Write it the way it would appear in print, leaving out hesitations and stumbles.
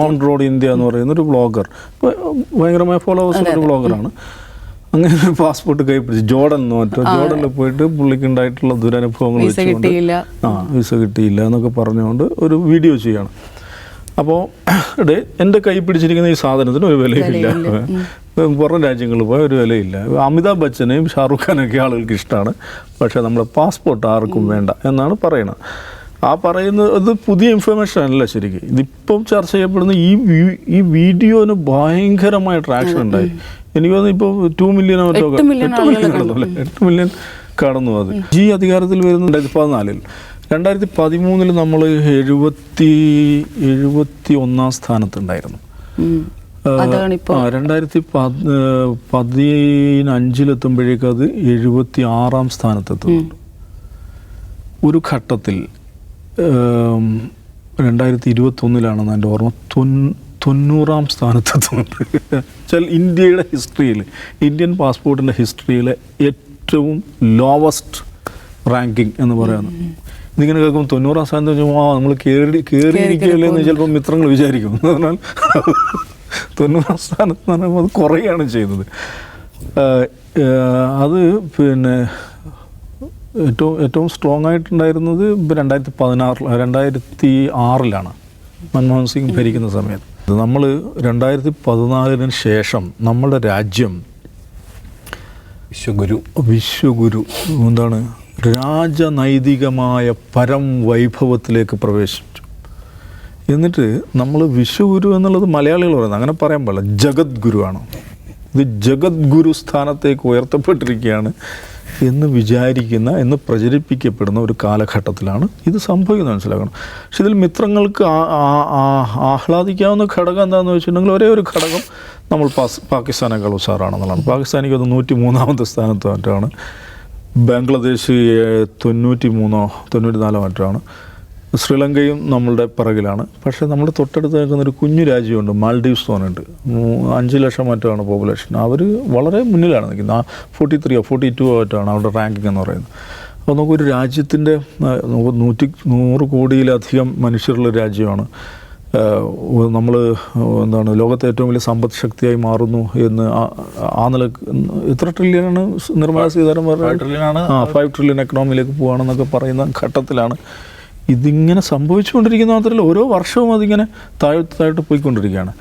On road India എന്ന് പറയുന്ന ഒരു വ്ളോഗർ, ഭയങ്കരമായ ഫോളോവേഴ്സ് ഒരു വ്ളോഗറാണ്. അങ്ങനെ ഒരു പാസ്പോർട്ട് കൈ പിടിച്ച് ജോർഡൻ ജോർഡനിൽ പോയിട്ട് പുള്ളിക്ക് ഉണ്ടായിട്ടുള്ള ദുരനുഭവങ്ങൾ വെച്ചുകൊണ്ട് വിസ കിട്ടിയില്ല എന്നൊക്കെ പറഞ്ഞുകൊണ്ട് ഒരു വീഡിയോ ചെയ്യണം. അപ്പോൾ എൻ്റെ കൈ പിടിച്ചിരിക്കുന്ന ഈ സാധനത്തിന് ഒരു വിലയില്ല, പുറം രാജ്യങ്ങളിൽ പോയ ഒരു വിലയില്ല. അമിതാഭ് ബച്ചനെയും ഷാറുഖ് ഖാനൊക്കെ ആളുകൾക്ക് ഇഷ്ടമാണ്, പക്ഷേ നമ്മുടെ പാസ്പോർട്ട് ആർക്കും വേണ്ട എന്നാണ് പറയുന്നത്. ആ പറയുന്നത് അത് പുതിയ ഇൻഫർമേഷൻ അല്ല ശരിക്കും. ഇതിപ്പം ചർച്ച ചെയ്യപ്പെടുന്ന ഈ വീഡിയോന് ഭയങ്കരമായ ട്രാക്ഷൻ ഉണ്ടായി. എനിക്ക് തോന്നുന്നു ഇപ്പോൾ 2 മില്യണോ 8 മില്യൺ കടന്നു അല്ലേ, 8 മില്യൺ കടന്നു. അത് ഈ അധികാരത്തിൽ വരുന്ന 2014 2013 നമ്മൾ 71 സ്ഥാനത്തുണ്ടായിരുന്നു. 2015 അത് 76 സ്ഥാനത്തെത്തുന്നുണ്ട്. ഒരു ഘട്ടത്തിൽ 2021 എൻ്റെ ഓർമ്മ 90 സ്ഥാനത്തെത്തുന്നുണ്ട്. വെച്ചാൽ ഇന്ത്യയുടെ ഹിസ്റ്ററിയിൽ, ഇന്ത്യൻ പാസ്പോർട്ടിൻ്റെ ഹിസ്റ്ററിയിലെ ഏറ്റവും ലോവസ്റ്റ് റാങ്കിങ് എന്ന് പറയുന്നത്. ഇതിങ്ങനെ കേൾക്കുമ്പോൾ 90 സ്ഥാനത്ത് വെച്ചാൽ നമ്മൾ കയറിയിരിക്കുകയല്ലേ എന്ന് ചിലപ്പോൾ മിത്രങ്ങൾ വിചാരിക്കും. എന്ന് പറഞ്ഞാൽ 90 സ്ഥാനത്ത് എന്ന് പറയുമ്പോൾ അത് കുറയാണ് ചെയ്യുന്നത്. അത് പിന്നെ ഏറ്റവും സ്ട്രോങ് ആയിട്ടുണ്ടായിരുന്നത് 2006 മൻമോഹൻ സിംഗ് ഭരിക്കുന്ന സമയത്ത്. നമ്മൾ 2014 ശേഷം നമ്മുടെ രാജ്യം വിശ്വഗുരു എന്താണ് രാജനൈതികമായ പരം വൈഭവത്തിലേക്ക് പ്രവേശിച്ചു. എന്നിട്ട് നമ്മൾ വിശ്വഗുരു എന്നുള്ളത് മലയാളികൾ പറയുന്നത് അങ്ങനെ പറയാൻ പാടില്ല, ജഗദ്ഗുരുവാണ്. ഇത് ജഗദ്ഗുരു സ്ഥാനത്തേക്ക് ഉയർത്തപ്പെട്ടിരിക്കുകയാണ് എന്ന് എന്ന് പ്രചരിപ്പിക്കപ്പെടുന്ന ഒരു കാലഘട്ടത്തിലാണ് ഇത് സംഭവിക്കുന്നത്, മനസ്സിലാക്കണം. പക്ഷെ ഇതിൽ മിത്രങ്ങൾക്ക് ആഹ്ലാദിക്കാവുന്ന ഘടകം എന്താണെന്ന് വെച്ചിട്ടുണ്ടെങ്കിൽ ഒരേ ഒരു ഘടകം, നമ്മൾ പാകിസ്ഥാനേക്കാൾ ഉഷാറാണെന്നുള്ളതാണ്. പാകിസ്ഥാനിക്ക് അത് 103ാമത്തെ സ്ഥാനത്ത് മറ്റാണ്, ബംഗ്ലാദേശ് 93-94 മറ്റാണ്, ശ്രീലങ്കയും നമ്മളുടെ പിറകിലാണ്. പക്ഷേ നമ്മൾ തൊട്ടടുത്ത് നിൽക്കുന്നൊരു കുഞ്ഞു രാജ്യമുണ്ട്, മാൽഡീവ്സ് തോന്നുന്നുണ്ട്, 5 ലക്ഷം മറ്റാണ് പോപ്പുലേഷൻ. അവർ വളരെ മുന്നിലാണ് നിൽക്കുന്നത്. 43 42 മറ്റാണ് അവരുടെ റാങ്കിങ് എന്ന് പറയുന്നത്. അപ്പോൾ നമുക്കൊരു രാജ്യത്തിൻ്റെ 100 കോടിയിലധികം മനുഷ്യരുള്ള രാജ്യമാണ്. നമ്മൾ എന്താണ് ലോകത്തെ ഏറ്റവും വലിയ സമ്പദ് ശക്തിയായി മാറുന്നു എന്ന് ആ നിലക്ക്. എത്ര ട്രില്യനാണ് നിർമ്മല സീതാരാമൻ പറഞ്ഞത്? 5 ട്രില്യൺ എക്കണോമിയിലേക്ക് പോവുകയാണെന്നൊക്കെ പറയുന്ന ഘട്ടത്തിലാണ് ഇതിങ്ങനെ സംഭവിച്ചുകൊണ്ടിരിക്കുന്ന. മാത്രമല്ല ഓരോ വർഷവും അതിങ്ങനെ താഴോട്ട് പോയിക്കൊണ്ടിരിക്കുകയാണ്.